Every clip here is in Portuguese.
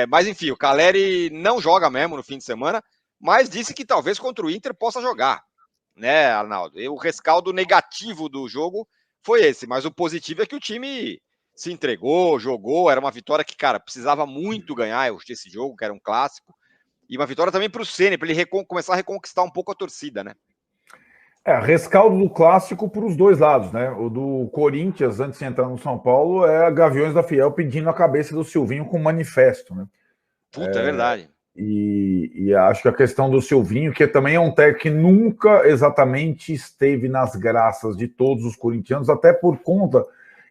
Mas enfim, o Caleri não joga mesmo no fim de semana, mas disse que talvez contra o Inter possa jogar, né, Arnaldo? O rescaldo negativo do jogo foi esse, mas o positivo é que o time se entregou, jogou, era uma vitória que, cara, precisava muito ganhar esse jogo, que era um clássico, e uma vitória também para o Ceni, para ele começar a reconquistar um pouco a torcida, né? Rescaldo do clássico para os dois lados, né? O do Corinthians, antes de entrar no São Paulo, é a Gaviões da Fiel pedindo a cabeça do Silvinho com manifesto, né? Puta, é verdade. E acho que a questão do Silvinho, que também é um técnico que nunca exatamente esteve nas graças de todos os corintianos, até por conta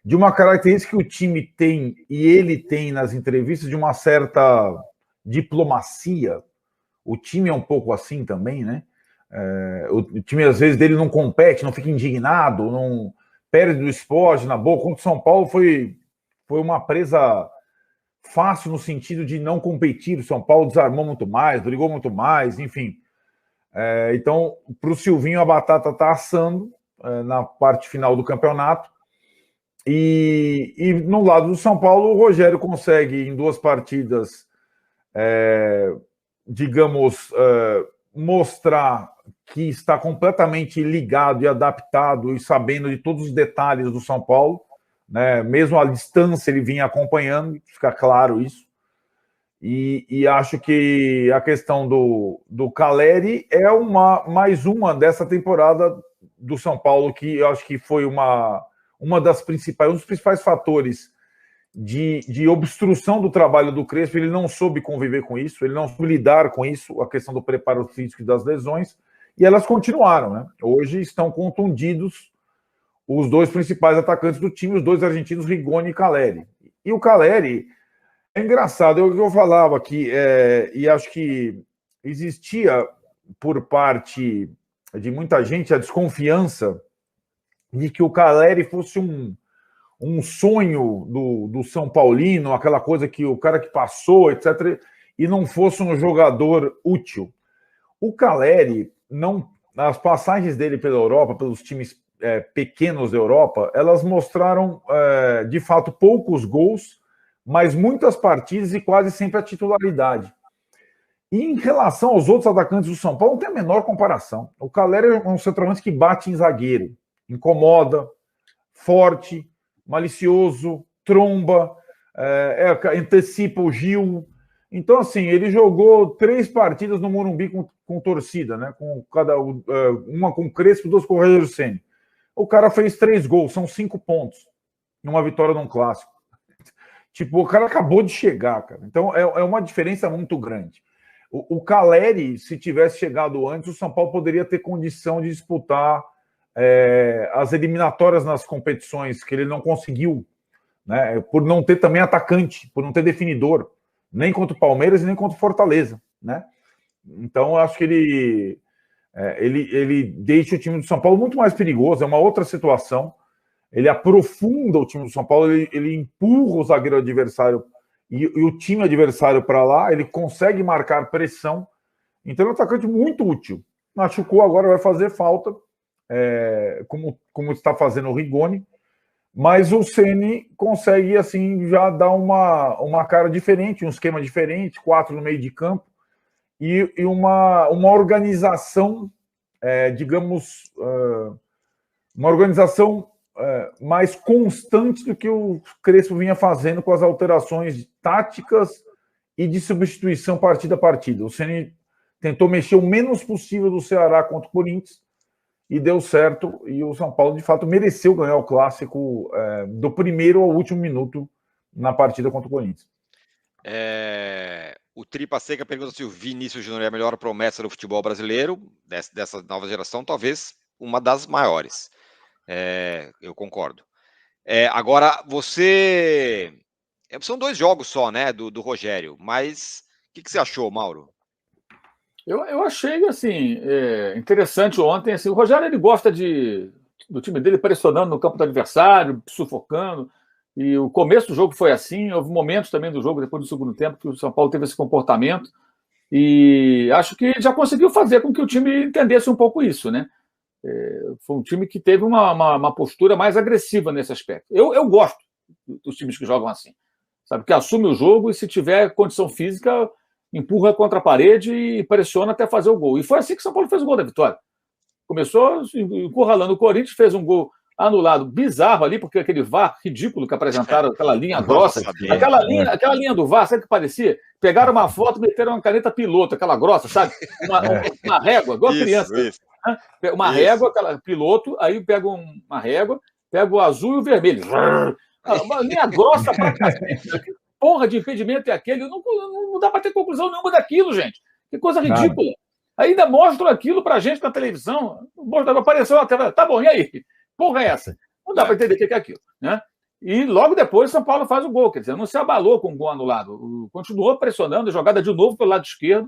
de uma característica que o time tem, e ele tem nas entrevistas, de uma certa diplomacia. O time é um pouco assim também, né? O time, às vezes, dele não compete, não fica indignado, não perde do esporte na boa. Contra o São Paulo foi uma presa fácil no sentido de não competir. O São Paulo desarmou muito mais, brigou muito mais, enfim. Então, para o Silvinho, a batata está assando na parte final do campeonato. E no lado do São Paulo, o Rogério consegue, em 2 partidas, digamos, mostrar que está completamente ligado e adaptado e sabendo de todos os detalhes do São Paulo, né? Mesmo à distância ele vinha acompanhando, fica claro isso. E acho que a questão do Caleri é mais uma dessa temporada do São Paulo, que eu acho que foi um dos principais fatores de obstrução do trabalho do Crespo. Ele não soube conviver com isso, ele não soube lidar com isso, a questão do preparo físico e das lesões, e elas continuaram, né? Hoje estão contundidos os 2 principais atacantes do time, os 2 argentinos, Rigoni e Caleri. E o Caleri, é engraçado, eu falava aqui, e acho que existia por parte de muita gente a desconfiança de que o Caleri fosse um sonho do São Paulino, aquela coisa que o cara que passou, etc., e não fosse um jogador útil. O Caleri, as passagens dele pela Europa, pelos times pequenos da Europa, elas mostraram, de fato, poucos gols, mas muitas partidas e quase sempre a titularidade. E em relação aos outros atacantes do São Paulo, não tem a menor comparação. O Caleri é um centroavante que bate em zagueiro, incomoda, forte, malicioso, tromba, antecipa o Gil. Então, assim, ele jogou 3 partidas no Morumbi com torcida, né? Uma com o Crespo, 2 com o Rogério Ceni. O cara fez 3 gols, são 5 pontos numa vitória num clássico. Tipo, o cara acabou de chegar, cara. Então, é uma diferença muito grande. O Caleri, se tivesse chegado antes, o São Paulo poderia ter condição de disputar as eliminatórias nas competições, que ele não conseguiu, né? Por não ter também atacante, por não ter definidor, nem contra o Palmeiras e nem contra o Fortaleza, né? Então, eu acho que ele deixa o time do São Paulo muito mais perigoso, é uma outra situação. Ele aprofunda o time do São Paulo, ele empurra o zagueiro adversário e o time adversário para lá, ele consegue marcar pressão. Então, é um atacante muito útil. Machucou, agora vai fazer falta, como está fazendo o Rigoni, mas o Ceni consegue, assim, já dar uma cara diferente, um esquema diferente, 4 no meio de campo, e uma organização, digamos, uma organização mais constante do que o Crespo vinha fazendo com as alterações táticas e de substituição partida a partida. O Ceni tentou mexer o menos possível do Ceará contra o Corinthians e deu certo, e o São Paulo, de fato, mereceu ganhar o clássico do primeiro ao último minuto na partida contra o Corinthians. O Tripa Seca pergunta se o Vinícius Júnior é a melhor promessa do futebol brasileiro, dessa nova geração, talvez uma das maiores. Eu concordo. Agora, são 2 jogos só, né, do Rogério, mas o que você achou, Mauro? Eu achei, assim, interessante ontem. Assim, o Rogério, ele gosta do time dele pressionando no campo do adversário, sufocando. E o começo do jogo foi assim. Houve momentos também do jogo, depois do segundo tempo, que o São Paulo teve esse comportamento. E acho que já conseguiu fazer com que o time entendesse um pouco isso, né? Foi um time que teve uma postura mais agressiva nesse aspecto. Eu gosto dos times que jogam assim. sabe? Que assume o jogo e, se tiver condição física, empurra contra a parede e pressiona até fazer o gol. E foi assim que o São Paulo fez o gol da vitória. Começou encurralando o Corinthians, fez um gol anulado bizarro ali, porque aquele VAR ridículo que apresentaram, aquela linha grossa, aquela linha do VAR, sabe o que parecia? Pegaram uma foto e meteram uma caneta piloto, aquela grossa, sabe? Uma régua, igual criança. Uma régua, aquela piloto, aí pega uma régua, pega o azul e o vermelho. Uma linha grossa pra cacete. Que porra de impedimento é aquele? Não dá para ter conclusão nenhuma daquilo, gente. Que coisa ridícula. Ainda mostram aquilo pra gente na televisão. Apareceu na tela. Tá bom, e aí? Porra é essa? Não dá para entender o que é aquilo, né? E logo depois o São Paulo faz o gol, quer dizer, não se abalou com o gol anulado, continuou pressionando, a jogada de novo pelo lado esquerdo,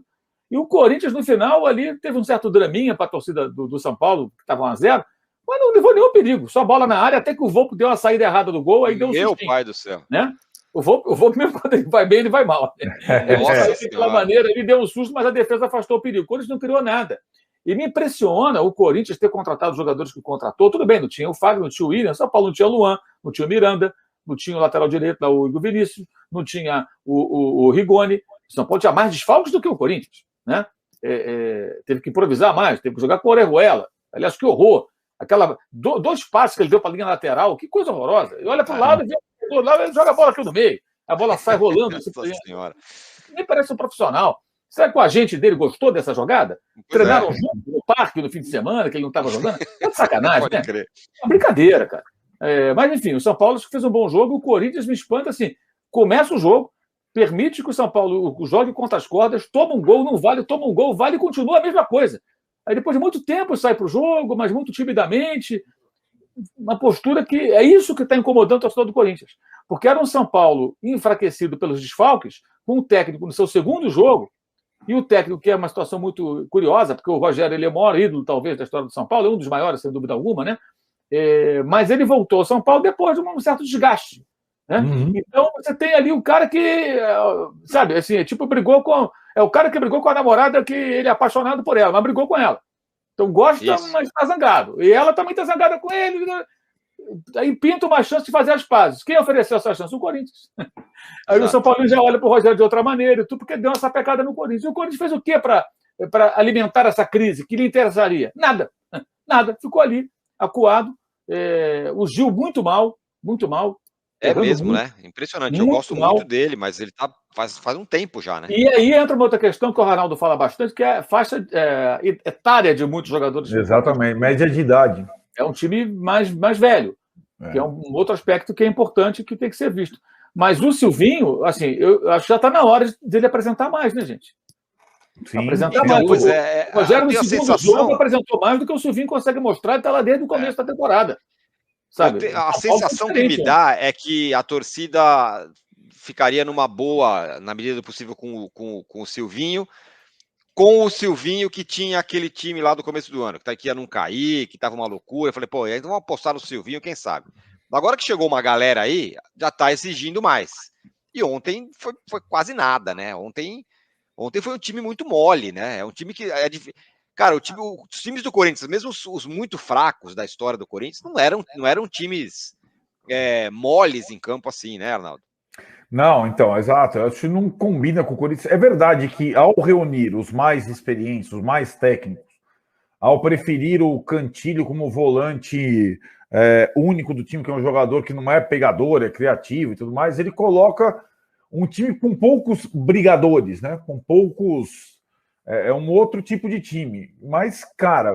e o Corinthians no final ali teve um certo draminha para a torcida do São Paulo, que estava 1-0, mas não levou nenhum perigo, só bola na área, até que o Volpe deu uma saída errada do gol, aí deu um sustinho. Meu pai do céu. Né? O Volpe mesmo quando ele vai bem, ele vai mal. Ele saiu daquela maneira, ele deu um susto, mas a defesa afastou o perigo. O Corinthians não criou nada. E me impressiona o Corinthians ter contratado os jogadores que contratou. Tudo bem, não tinha o Fagner, não tinha o William, São Paulo não tinha o Luan, não tinha o Miranda, não tinha o lateral direito, o Igor Vinícius, não tinha o Rigoni. São Paulo tinha mais desfalques do que o Corinthians, né? Teve que improvisar mais, teve que jogar com o Orejuela. Aliás, que horror. Dois passes que ele deu para a linha lateral, que coisa horrorosa. Ele olha para o lado, ele joga a bola aqui no meio. A bola sai rolando. Nem parece um profissional. Será que o agente dele gostou dessa jogada? Treinaram junto no parque no fim de semana, que ele não estava jogando? É de sacanagem, né? É uma brincadeira, cara. Mas, enfim, o São Paulo fez um bom jogo, o Corinthians me espanta assim. Começa o jogo, permite que o São Paulo jogue contra as cordas, toma um gol, não vale, toma um gol, vale e continua a mesma coisa. Aí, depois de muito tempo, sai para o jogo, mas muito timidamente. Uma postura que é isso que está incomodando o torcedor do Corinthians. Porque era um São Paulo enfraquecido pelos desfalques, com o técnico no seu segundo jogo. E o técnico, que é uma situação muito curiosa, porque o Rogério ele é o maior ídolo, talvez, da história do São Paulo, é um dos maiores, sem dúvida alguma, né? Mas ele voltou ao São Paulo depois de um certo desgaste. Né? Então, você tem ali um cara que, sabe, assim, brigou com... É o cara que brigou com a namorada que ele é apaixonado por ela, mas brigou com ela. Então, gosta, mas está zangado. E ela também está zangada com ele. Aí pinta uma chance de fazer as pazes. Quem ofereceu essa chance? O Corinthians. Aí o São Paulo já olha para o Rogério de outra maneira, e tudo porque deu essa pecada no Corinthians. E o Corinthians fez o quê para alimentar essa crise? Que lhe interessaria? Nada. Nada. Ficou ali, acuado. O Gil muito mal, muito mal. É mesmo, muito, né? Impressionante. Eu gosto muito dele, mas ele tá faz um tempo já, né? E aí entra uma outra questão que o Ronaldo fala bastante, que é a faixa etária de muitos jogadores. Exatamente, média de idade. É um time mais velho, que é um outro aspecto que é importante, que tem que ser visto. Mas o Silvinho, assim, eu acho que já está na hora dele apresentar mais, né, gente? Sim. Apresentar mais. Pois o Rogério, no segundo jogo, apresentou mais do que o Silvinho consegue mostrar, e está lá desde o começo da temporada. Sabe? A sensação que me dá é que a torcida ficaria numa boa, na medida do possível, com o Silvinho, que tinha aquele time lá do começo do ano, que ia não cair, que estava uma loucura. Eu falei, pô, então vamos apostar no Silvinho, quem sabe? Agora que chegou uma galera aí, já está exigindo mais. E ontem foi quase nada, né? Ontem foi um time muito mole, né? É um time que é difícil. Cara, os times do Corinthians, mesmo os muito fracos da história do Corinthians, não eram times moles em campo assim, né, Arnaldo? Não, então, exato. Eu acho que não combina com o Corinthians. É verdade que ao reunir os mais experientes, os mais técnicos, ao preferir o Cantilho como volante único do time, que é um jogador que não é pegador, é criativo e tudo mais, ele coloca um time com poucos brigadores, né? Com poucos... É um outro tipo de time. Mas, cara,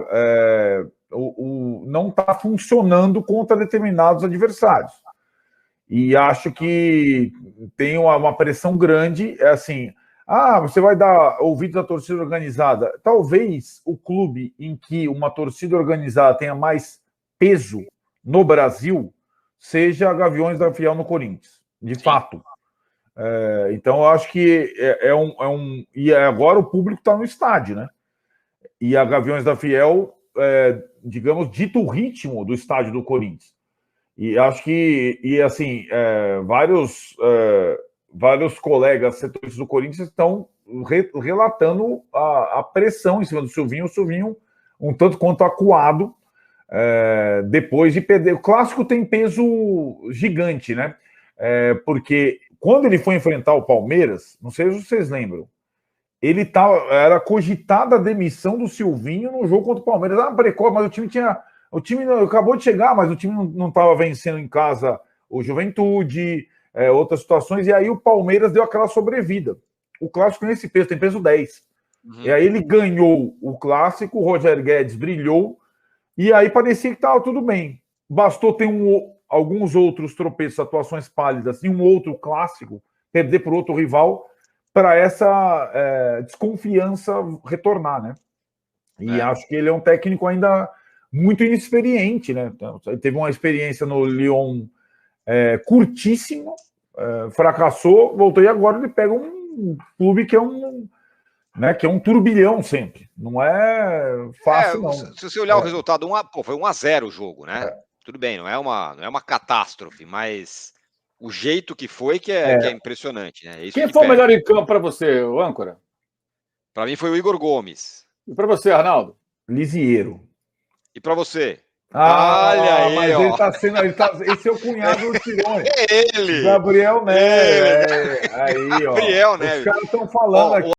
não está funcionando contra determinados adversários. E acho que tem uma pressão grande. É assim, você vai dar ouvidos à torcida organizada. Talvez o clube em que uma torcida organizada tenha mais peso no Brasil seja a Gaviões da Fiel no Corinthians. De fato. Então, eu acho que e agora o público está no estádio, né? E a Gaviões da Fiel, digamos, dita o ritmo do estádio do Corinthians. E acho que, vários colegas setores do Corinthians estão relatando a pressão em cima do Silvinho. O Silvinho, um tanto quanto acuado, depois de perder. O clássico tem peso gigante, né? Porque quando ele foi enfrentar o Palmeiras, não sei se vocês lembram, era cogitada a demissão do Silvinho no jogo contra o Palmeiras. Precoce, mas o time acabou de chegar, mas o time não estava vencendo em casa o Juventude, outras situações, e aí o Palmeiras deu aquela sobrevida. O clássico tem esse peso, tem peso 10. E aí ele ganhou o clássico, o Roger Guedes brilhou, e aí parecia que estava tudo bem. Bastou ter alguns outros tropeços, atuações pálidas, e um outro clássico, perder por outro rival, para essa desconfiança retornar, né? E acho que ele é um técnico ainda muito inexperiente, né? Ele teve uma experiência no Lyon curtíssima, fracassou, voltou, e agora ele pega um clube que é um turbilhão sempre. Não é fácil, não. Se você olhar o resultado, foi 1-0 o jogo, né? Tudo bem, não é uma catástrofe, mas o jeito que foi que é impressionante, né? Isso Quem foi o melhor em campo para você, o âncora? Para mim foi o Igor Gomes. E para você, Arnaldo? Lisieiro. E para você? Olha aí, mas ó. Esse é o cunhado do Tirone. Ele! Gabriel Neves. Aí, ó. Gabriel Neves. Os caras estão falando aqui.